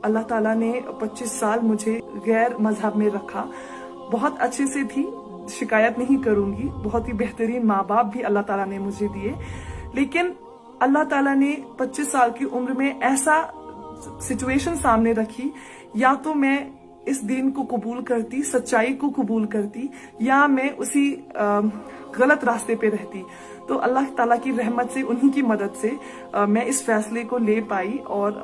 अल्लाह ताला ने 25 साल मुझे गैर मजहब में रखा, बहुत अच्छे से थी, शिकायत नहीं करूंगी। बहुत ही बेहतरीन माँ बाप भी अल्लाह ताला ने मुझे दिए, लेकिन अल्लाह ताला ने 25 साल की उम्र में ऐसा सिचुएशन सामने रखी, या तो मैं इस दीन को कबूल करती, सच्चाई को कबूल करती, या मैं उसी गलत रास्ते पे रहती। तो अल्लाह ताला की रहमत से, उन्हीं की मदद से मैं इस फैसले को ले पाई और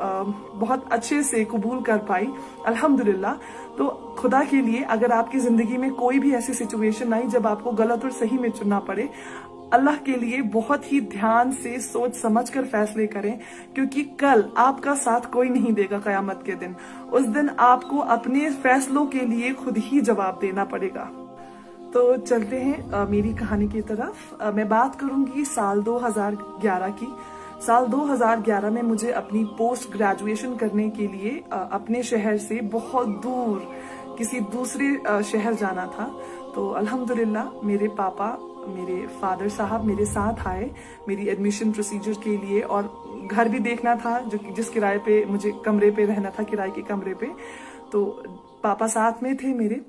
बहुत अच्छे से कबूल कर पाई, अल्हम्दुलिल्लाह। तो खुदा के लिए, अगर आपकी जिंदगी में कोई भी ऐसी सिचुएशन आई जब आपको गलत और सही में चुनना पड़े, अल्लाह के लिए बहुत ही ध्यान से सोच समझ कर फैसले करें, क्योंकि कल आपका साथ कोई नहीं देगा कयामत के दिन। उस दिन आपको अपने फैसलों के लिए खुद ही जवाब देना पड़ेगा। तो चलते हैं मेरी कहानी की तरफ। मैं बात करूंगी साल 2011 की। साल 2011 में मुझे अपनी पोस्ट ग्रेजुएशन करने के लिए अपने शहर से बहुत दूर किसी दूसरे शहर जाना था। तो अल्हम्दुलिल्लाह मेरे पापा, मेरे फादर साहब मेरे साथ आए मेरी एडमिशन प्रोसीजर के लिए, और घर भी देखना था जिस किराए पे मुझे कमरे पे रहना था, किराए के कमरे पे। तो पापा साथ में थे मेरे।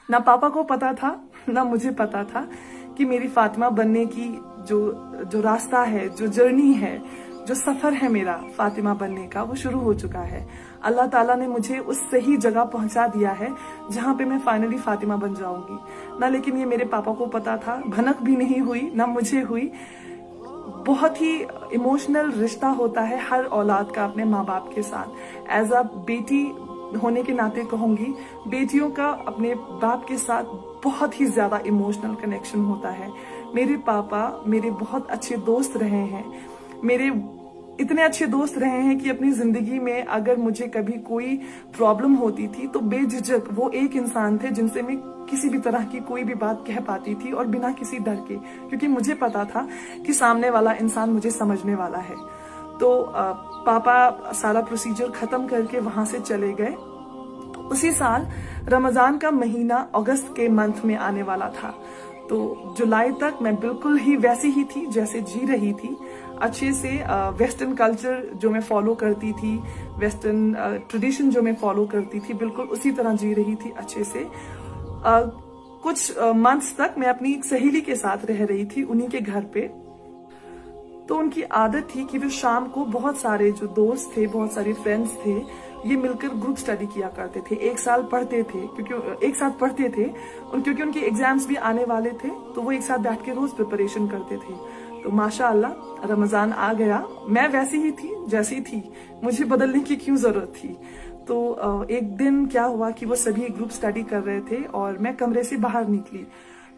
ना पापा को पता था ना मुझे पता था कि मेरी फातिमा बनने की जो रास्ता है, जो जर्नी है, जो सफर है मेरा फातिमा बनने का, वो शुरू हो चुका है। अल्लाह ताला ने मुझे उस सही जगह पहुंचा दिया है जहां पे मैं फाइनली फातिमा बन जाऊंगी ना। लेकिन ये मेरे पापा को पता था, भनक भी नहीं हुई ना मुझे हुई। बहुत ही इमोशनल रिश्ता होता है हर औलाद का अपने माँ बाप के साथ। एज अ बेटी होने के नाते कहूंगी, बेटियों का अपने बाप के साथ बहुत ही ज्यादा इमोशनल कनेक्शन होता है। मेरे पापा मेरे बहुत अच्छे दोस्त रहे हैं, मेरे इतने अच्छे दोस्त रहे हैं कि अपनी जिंदगी में अगर मुझे कभी कोई प्रॉब्लम होती थी तो बेझिझक वो एक इंसान थे जिनसे मैं किसी भी तरह की कोई भी बात कह पाती थी, और बिना किसी डर के, क्योंकि मुझे पता था कि सामने वाला इंसान मुझे समझने वाला है। तो पापा सारा प्रोसीजर खत्म करके वहां से चले गए। उसी साल रमजान का महीना अगस्त के मंथ में आने वाला था। तो जुलाई तक मैं बिल्कुल ही वैसी ही थी जैसे जी रही थी, अच्छे से वेस्टर्न कल्चर जो मैं फॉलो करती थी, वेस्टर्न ट्रेडिशन जो मैं फॉलो करती थी, बिल्कुल उसी तरह जी रही थी अच्छे से। कुछ मंथ्स तक मैं अपनी एक सहेली के साथ रह रही थी, उन्हीं के घर पे। तो उनकी आदत थी कि वो शाम को बहुत सारे जो दोस्त थे, बहुत सारे फ्रेंड्स थे, ये मिलकर ग्रुप स्टडी किया करते थे। एक साल पढ़ते थे, क्योंकि एक साथ पढ़ते थे, क्योंकि उनके एग्जाम्स भी आने वाले थे, तो वो एक साथ बैठ के रोज प्रिपरेशन करते थे। तो माशाअल्लाह रमजान आ गया, मैं वैसी ही थी जैसी थी, मुझे बदलने की क्यों जरूरत थी। तो एक दिन क्या हुआ कि वो सभी ग्रुप स्टडी कर रहे थे और मैं कमरे से बाहर निकली।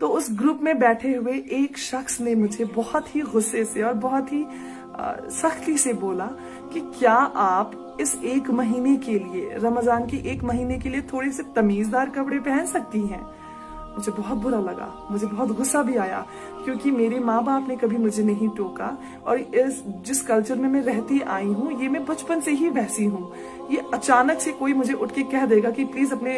तो उस ग्रुप में बैठे हुए एक शख्स ने मुझे बहुत ही गुस्से से और बहुत ही सख्ती से बोला कि क्या आप इस एक महीने के लिए, रमजान के एक महीने के लिए थोड़े से तमीजदार कपड़े पहन सकती हैं। मुझे बहुत बुरा लगा, मुझे बहुत गुस्सा भी आया, क्योंकि मेरे माँ बाप ने कभी मुझे नहीं टोका, और जिस कल्चर में मैं रहती आई हूँ, ये मैं बचपन से ही वैसी हूँ। ये अचानक से कोई मुझे उठ के कह देगा कि प्लीज अपने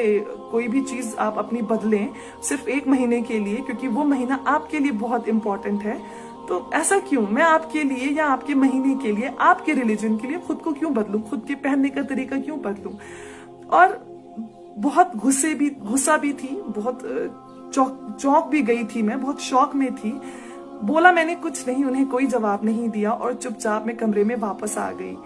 कोई भी चीज आप अपनी बदलें सिर्फ एक महीने के लिए, क्योंकि वो महीना आपके लिए बहुत इंपॉर्टेंट है। तो ऐसा क्यों, मैं आपके लिए या आपके महीने के लिए, आपके रिलीजन के लिए खुद को क्यों बदलूं, खुद के पहनने का तरीका क्यों बदलूं। और बहुत गुस्सा भी थी, बहुत चौंक भी गई थी, मैं बहुत शौक में थी। बोला मैंने कुछ नहीं, उन्हें कोई जवाब नहीं दिया और चुपचाप मैं कमरे में वापस आ गई।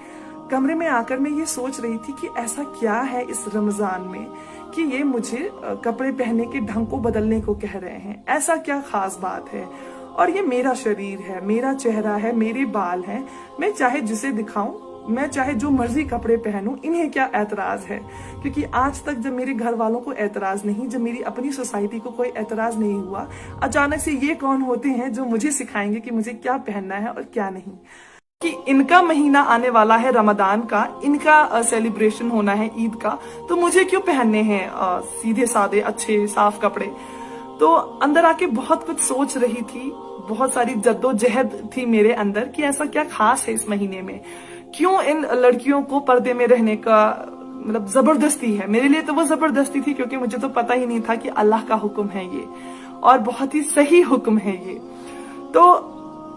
कमरे में आकर मैं ये सोच रही थी कि ऐसा क्या है इस रमजान में कि ये मुझे कपड़े पहनने के ढंग को बदलने को कह रहे हैं। ऐसा क्या खास बात है, और ये मेरा शरीर है, मेरा चेहरा है, मेरे बाल हैं, मैं चाहे जिसे दिखाऊं, मैं चाहे जो मर्जी कपड़े पहनूं, इन्हें क्या एतराज है। क्योंकि आज तक जब मेरे घर वालों को एतराज नहीं, जब मेरी अपनी सोसाइटी को कोई एतराज नहीं हुआ, अचानक से ये कौन होते हैं जो मुझे सिखाएंगे कि मुझे क्या पहनना है और क्या नहीं। कि इनका महीना आने वाला है रमजान का, इनका सेलिब्रेशन होना है ईद का, तो मुझे क्यों पहनने हैं सीधे साधे अच्छे साफ कपड़े। तो अंदर आके बहुत कुछ सोच रही थी, बहुत सारी जद्दोजहद थी मेरे अंदर कि ऐसा क्या खास है इस महीने में, क्यों इन लड़कियों को पर्दे में रहने का मतलब जबरदस्ती है। मेरे लिए तो वो जबरदस्ती थी, क्योंकि मुझे तो पता ही नहीं था कि अल्लाह का हुक्म है ये, और बहुत ही सही हुक्म है ये। तो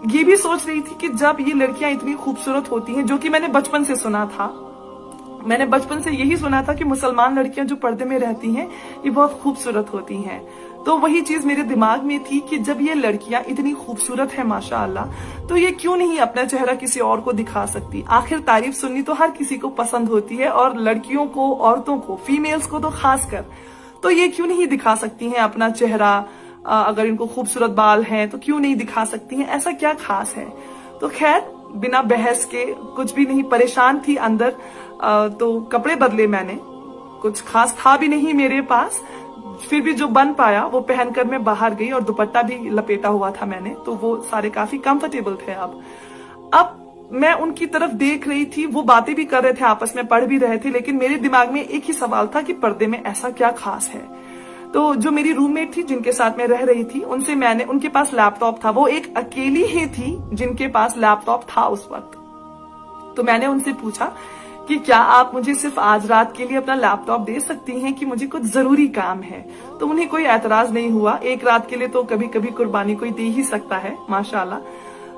ये भी सोच रही थी कि जब ये लड़कियां इतनी खूबसूरत होती हैं, जो कि मैंने बचपन से सुना था, मैंने बचपन से यही सुना था कि मुसलमान लड़कियां जो पर्दे में रहती हैं ये बहुत खूबसूरत होती हैं। तो वही चीज मेरे दिमाग में थी कि जब ये लड़कियां इतनी खूबसूरत है माशाअल्लाह, तो ये क्यों नहीं अपना चेहरा किसी और को दिखा सकती। आखिर तारीफ सुननी तो हर किसी को पसंद होती है, और लड़कियों को, औरतों को, फीमेल्स को तो खासकर, तो ये क्यों नहीं दिखा सकती हैं अपना चेहरा। अगर इनको खूबसूरत बाल हैं तो क्यों नहीं दिखा सकती हैं, ऐसा क्या खास है। तो खैर बिना बहस के, कुछ भी नहीं, परेशान थी अंदर, तो कपड़े बदले मैंने। कुछ खास था भी नहीं मेरे पास, फिर भी जो बन पाया वो पहनकर मैं बाहर गई, और दुपट्टा भी लपेटा हुआ था मैंने, तो वो सारे काफी कंफर्टेबल थे। अब मैं उनकी तरफ देख रही थी, वो बातें भी कर रहे थे, आपस में पढ़ भी रहे थे, लेकिन मेरे दिमाग में एक ही सवाल था कि पर्दे में ऐसा क्या खास है। तो जो मेरी रूममेट थी जिनके साथ मैं रह रही थी, उनसे मैंने, उनके पास लैपटॉप था, वो एक अकेली ही थी जिनके पास लैपटॉप था उस वक्त। तो मैंने उनसे पूछा कि क्या आप मुझे सिर्फ आज रात के लिए अपना लैपटॉप दे सकती हैं कि मुझे कुछ जरूरी काम है। तो उन्हें कोई एतराज नहीं हुआ, एक रात के लिए तो कभी कभी कुर्बानी कोई दे ही सकता है माशाल्लाह।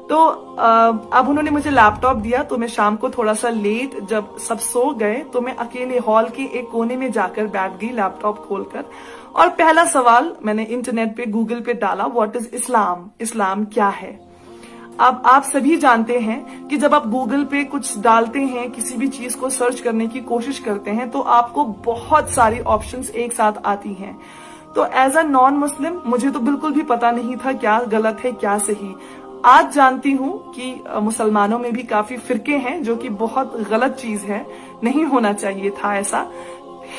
तो अब उन्होंने मुझे लैपटॉप दिया, तो मैं शाम को थोड़ा सा लेट, जब सब सो गए, तो मैं अकेले हॉल के एक कोने में जाकर बैठ गई लैपटॉप खोलकर, और पहला सवाल मैंने इंटरनेट पे, गूगल पे डाला, व्हाट इज इस्लाम, इस्लाम क्या है। अब आप सभी जानते हैं कि जब आप गूगल पे कुछ डालते हैं, किसी भी चीज को सर्च करने की कोशिश करते हैं, तो आपको बहुत सारी ऑप्शंस एक साथ आती हैं। तो एज अ नॉन मुस्लिम मुझे तो बिल्कुल भी पता नहीं था क्या गलत है क्या सही। आज जानती हूँ कि मुसलमानों में भी काफी फिरके हैं, जो कि बहुत गलत चीज है, नहीं होना चाहिए था ऐसा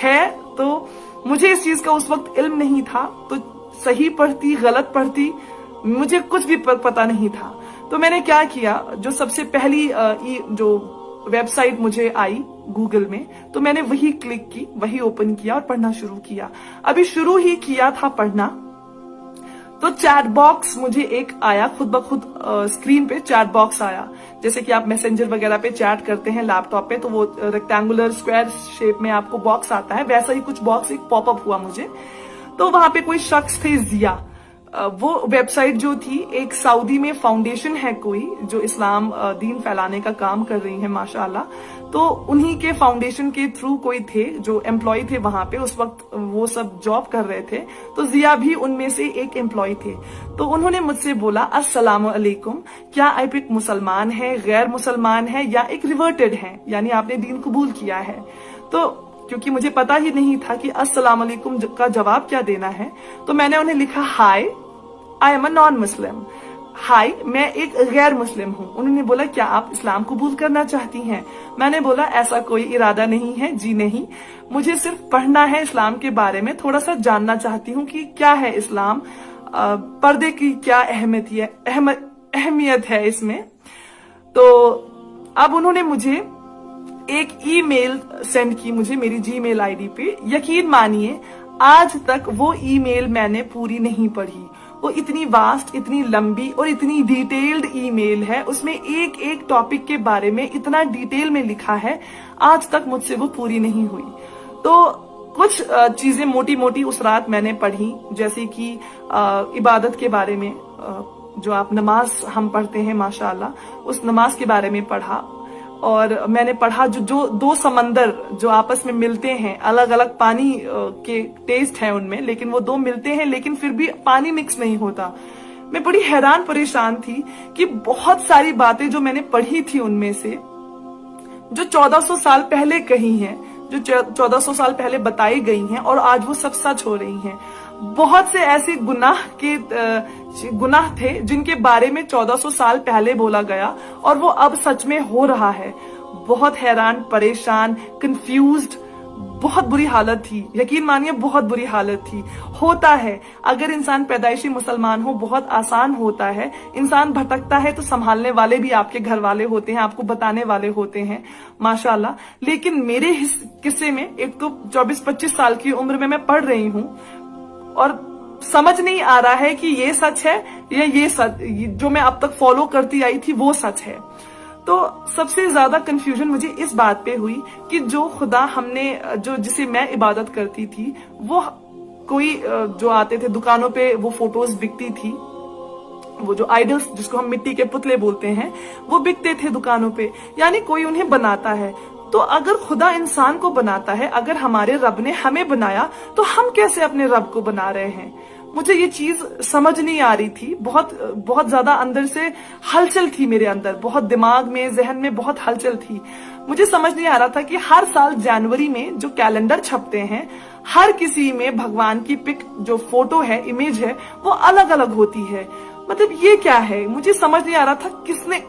है। तो मुझे इस चीज का उस वक्त इल्म नहीं था, तो सही पढ़ती गलत पढ़ती मुझे कुछ भी पता नहीं था। तो मैंने क्या किया, जो सबसे पहली जो वेबसाइट मुझे आई गूगल में, तो मैंने वही क्लिक की, वही ओपन किया और पढ़ना शुरू किया। अभी शुरू ही किया था पढ़ना, तो चैट बॉक्स मुझे एक आया, खुद ब खुद स्क्रीन पे चैट बॉक्स आया। जैसे कि आप मैसेंजर वगैरह पे चैट करते हैं लैपटॉप पे, तो वो रेक्टेंगुलर स्क्वायर शेप में आपको बॉक्स आता है, वैसा ही कुछ बॉक्स एक पॉपअप हुआ मुझे। तो वहां पे कोई शख्स थे, जिया, वो वेबसाइट जो थी, एक सऊदी में फाउंडेशन है कोई, जो इस्लाम दीन फैलाने का काम कर रही है माशाअल्लाह। तो उन्हीं के फाउंडेशन के थ्रू कोई थे जो एम्प्लॉय थे वहां पे, उस वक्त वो सब जॉब कर रहे थे। तो जिया भी उनमें से एक एम्प्लॉय थे। तो उन्होंने मुझसे बोला, अस्सलाम अलैकुम, क्या आप एक मुसलमान है, गैर मुसलमान है, या एक रिवर्टेड है, यानी आपने दीन कबूल किया है। तो क्योंकि मुझे पता ही नहीं था कि अस्सलाम वालेकुम का जवाब क्या देना है, तो मैंने उन्हें लिखा, हाय I am a non Muslim, हाय मैं एक गैर मुस्लिम हूँ। उन्होंने बोला, क्या आप इस्लाम कबूल करना चाहती हैं। मैंने बोला, ऐसा कोई इरादा नहीं है जी, नहीं, मुझे सिर्फ पढ़ना है इस्लाम के बारे में, थोड़ा सा जानना चाहती हूँ कि क्या है इस्लाम, पर्दे की क्या अहमियत है इसमें। तो अब उन्होंने मुझे एक ईमेल सेंड की मुझे मेरी जीमेल आईडी पे। यकीन मानिए आज तक वो ईमेल मैंने पूरी नहीं पढ़ी। वो इतनी वास्ट, इतनी लंबी और इतनी डिटेल्ड ईमेल है, उसमें एक एक टॉपिक के बारे में इतना डिटेल में लिखा है, आज तक मुझसे वो पूरी नहीं हुई। तो कुछ चीजें मोटी मोटी उस रात मैंने पढ़ी, जैसे कि इबादत के बारे में, जो आप नमाज हम पढ़ते हैं माशाअल्लाह, उस नमाज के बारे में पढ़ा। और मैंने पढ़ा जो दो समंदर जो आपस में मिलते हैं, अलग अलग पानी के टेस्ट है उनमें, लेकिन वो दो मिलते हैं, लेकिन फिर भी पानी मिक्स नहीं होता। मैं बड़ी हैरान परेशान थी कि बहुत सारी बातें जो मैंने पढ़ी थी उनमें से, जो 1400 साल पहले कही हैं, जो 1400 साल पहले बताई गई हैं, और आज वो सब सच हो रही हैं। बहुत से ऐसे गुनाह थे जिनके बारे में 1400 साल पहले बोला गया और वो अब सच में हो रहा है। बहुत हैरान, परेशान, कंफ्यूज्ड, बहुत बुरी हालत थी। यकीन मानिए बहुत बुरी हालत थी। होता है, अगर इंसान पैदाइशी मुसलमान हो बहुत आसान होता है। इंसान भटकता है तो संभालने वाले भी आपके घर वाले होते हैं, आपको बताने वाले होते हैं माशाल्लाह। लेकिन मेरे किस्से में, एक तो 24-25 साल की उम्र में मैं पढ़ रही हूँ और समझ नहीं आ रहा है कि ये सच है या ये सच, जो मैं अब तक फॉलो करती आई थी वो सच है। तो सबसे ज्यादा कंफ्यूजन मुझे इस बात पे हुई कि जो खुदा हमने, जो जिसे मैं इबादत करती थी, वो कोई जो आते थे दुकानों पे, वो फोटोज बिकती थी, वो जो आइडल्स जिसको हम मिट्टी के पुतले बोलते हैं, वो बिकते थे दुकानों पे, यानी कोई उन्हें बनाता है। तो अगर खुदा इंसान को बनाता है, अगर हमारे रब ने हमें बनाया, तो हम कैसे अपने रब को बना रहे हैं? मुझे ये चीज समझ नहीं आ रही थी। बहुत ज्यादा अंदर से हलचल थी मेरे अंदर, बहुत दिमाग में, जहन में बहुत हलचल थी। मुझे समझ नहीं आ रहा था कि हर साल जनवरी में जो कैलेंडर छपते हैं, हर किसी में भगवान की पिक, जो फोटो है, इमेज है, वो अलग अलग होती है। मतलब ये क्या है? मुझे समझ नहीं आ रहा था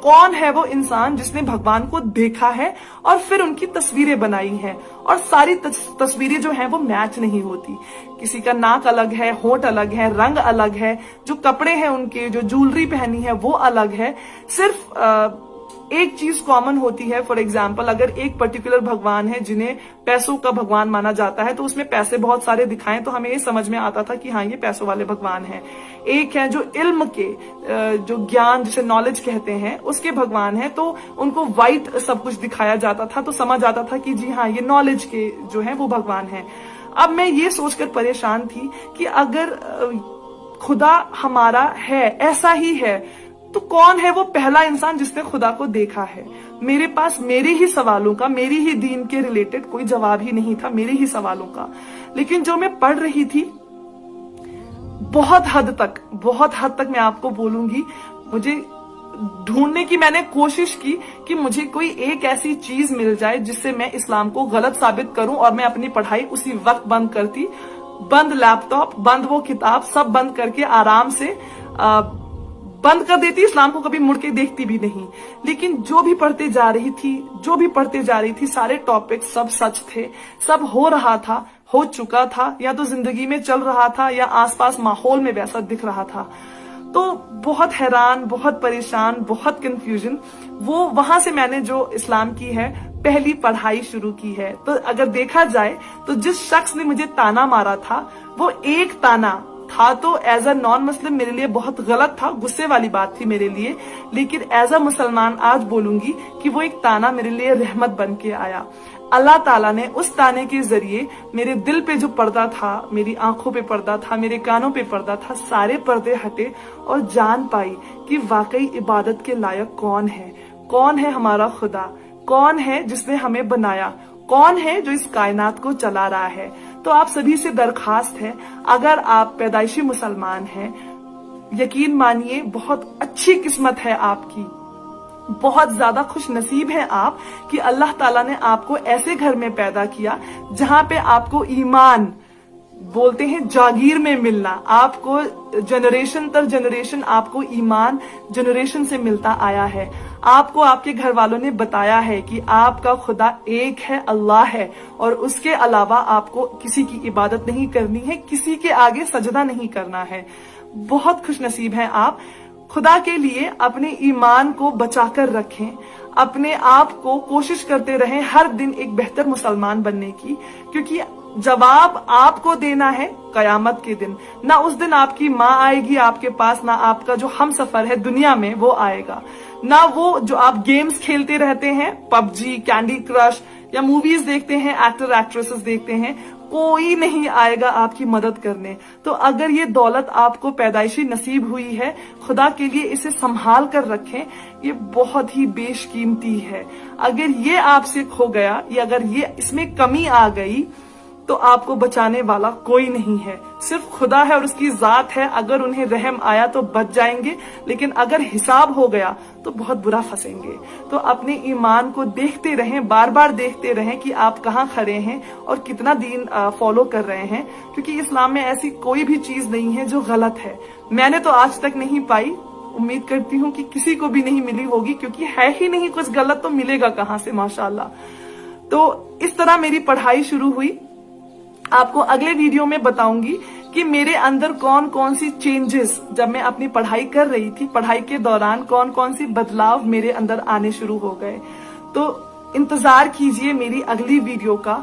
कौन है वो इंसान जिसने भगवान को देखा है और फिर उनकी तस्वीरें बनाई हैं, और सारी तस्वीरें जो हैं वो मैच नहीं होती। किसी का नाक अलग है, होंठ अलग है, रंग अलग है, जो कपड़े हैं उनके, जो ज्वेलरी पहनी है वो अलग है। सिर्फ एक चीज कॉमन होती है। फॉर एग्जाम्पल, अगर एक पर्टिकुलर भगवान है जिन्हें पैसों का भगवान माना जाता है, तो उसमें पैसे बहुत सारे दिखाएं तो हमें ये समझ में आता था कि हाँ, ये पैसों वाले भगवान हैं। एक है जो इल्म के, जो ज्ञान, जिसे नॉलेज कहते हैं, उसके भगवान है, तो उनको वाइट सब कुछ दिखाया जाता था, तो समझ आता था कि जी हाँ, ये नॉलेज के जो है वो भगवान है। अब मैं ये सोचकर परेशान थी कि अगर खुदा हमारा है, ऐसा ही है, तो कौन है वो पहला इंसान जिसने खुदा को देखा है? मेरे पास मेरे ही सवालों का, मेरी ही दीन के रिलेटेड कोई जवाब ही नहीं था, मेरे ही सवालों का। लेकिन जो मैं पढ़ रही थी, बहुत हद तक मैं आपको बोलूंगी, मुझे ढूंढने की मैंने कोशिश की कि मुझे कोई एक ऐसी चीज मिल जाए जिससे मैं इस्लाम को गलत साबित करूं, और मैं अपनी पढ़ाई उसी वक्त बंद करती, बंद लैपटॉप, बंद वो किताब, सब बंद करके आराम से बंद कर देती, इस्लाम को कभी मुड़ के देखती भी नहीं। लेकिन जो भी पढ़ते जा रही थी, सारे टॉपिक सब सच थे, सब हो रहा था, हो चुका था, या तो जिंदगी में चल रहा था, या आसपास माहौल में वैसा दिख रहा था। तो बहुत हैरान, बहुत परेशान, बहुत कंफ्यूजन। वो वहां से मैंने जो इस्लाम की है पहली पढ़ाई शुरू की है। तो अगर देखा जाए तो जिस शख्स ने मुझे ताना मारा था, वो एक ताना था, तो एज अ नॉन मुस्लिम मेरे लिए बहुत गलत था, गुस्से वाली बात थी मेरे लिए। लेकिन एज अ मुसलमान आज बोलूंगी कि वो एक ताना मेरे लिए रहमत बन के आया। अल्लाह ताला ने उस ताने के जरिए मेरे दिल पे जो पर्दा था, मेरी आंखों पे पर्दा था, मेरे कानों पे पर्दा था, सारे पर्दे हटे और जान पाई कि वाकई इबादत के लायक कौन है हमारा खुदा, कौन है जिसने हमें बनाया, कौन है जो इस कायनात को चला रहा है। तो आप सभी से दरखास्त है, अगर आप पैदाइशी मुसलमान हैं, यकीन मानिए बहुत अच्छी किस्मत है आपकी, बहुत ज्यादा खुश नसीब है आप कि अल्लाह ताला ने आपको ऐसे घर में पैदा किया जहां पे आपको ईमान, बोलते हैं जागीर में मिलना, आपको जनरेशन तर जनरेशन आपको ईमान जनरेशन से मिलता आया है। आपको आपके घर वालों ने बताया है कि आपका खुदा एक है, अल्लाह है, और उसके अलावा आपको किसी की इबादत नहीं करनी है, किसी के आगे सजदा नहीं करना है। बहुत खुश नसीब हैं आप। खुदा के लिए अपने ईमान को बचाकर रखें, अपने आप को कोशिश करते रहें हर दिन एक बेहतर मुसलमान बनने की, क्योंकि जवाब आपको देना है कयामत के दिन। ना उस दिन आपकी माँ आएगी आपके पास, ना आपका जो हम सफर है दुनिया में वो आएगा, ना वो जो आप गेम्स खेलते रहते हैं, पबजी, कैंडी क्रश, या मूवीज देखते हैं, एक्टर एक्ट्रेसेस देखते हैं, कोई नहीं आएगा आपकी मदद करने। तो अगर ये दौलत आपको पैदाइशी नसीब हुई है, खुदा के लिए इसे संभाल कर रखें, ये बहुत ही बेशकीमती है। अगर ये आपसे खो गया, या अगर ये इसमें कमी आ गई, तो आपको बचाने वाला कोई नहीं है, सिर्फ खुदा है और उसकी जात है। अगर उन्हें रहम आया तो बच जाएंगे, लेकिन अगर हिसाब हो गया तो बहुत बुरा फंसेंगे। तो अपने ईमान को देखते रहें, बार बार देखते रहें कि आप कहाँ खड़े हैं और कितना दीन फॉलो कर रहे हैं, क्योंकि इस्लाम में ऐसी कोई भी चीज नहीं है जो गलत है। मैंने तो आज तक नहीं पाई, उम्मीद करती हूँ कि किसी को भी नहीं मिली होगी, क्योंकि है ही नहीं कुछ गलत, तो मिलेगा कहाँ से, माशाल्लाह। तो इस तरह मेरी पढ़ाई शुरू हुई। आपको अगले वीडियो में बताऊंगी कि मेरे अंदर कौन कौन सी चेंजेस, जब मैं अपनी पढ़ाई कर रही थी, पढ़ाई के दौरान कौन कौन सी बदलाव मेरे अंदर आने शुरू हो गए। तो इंतजार कीजिए मेरी अगली वीडियो का।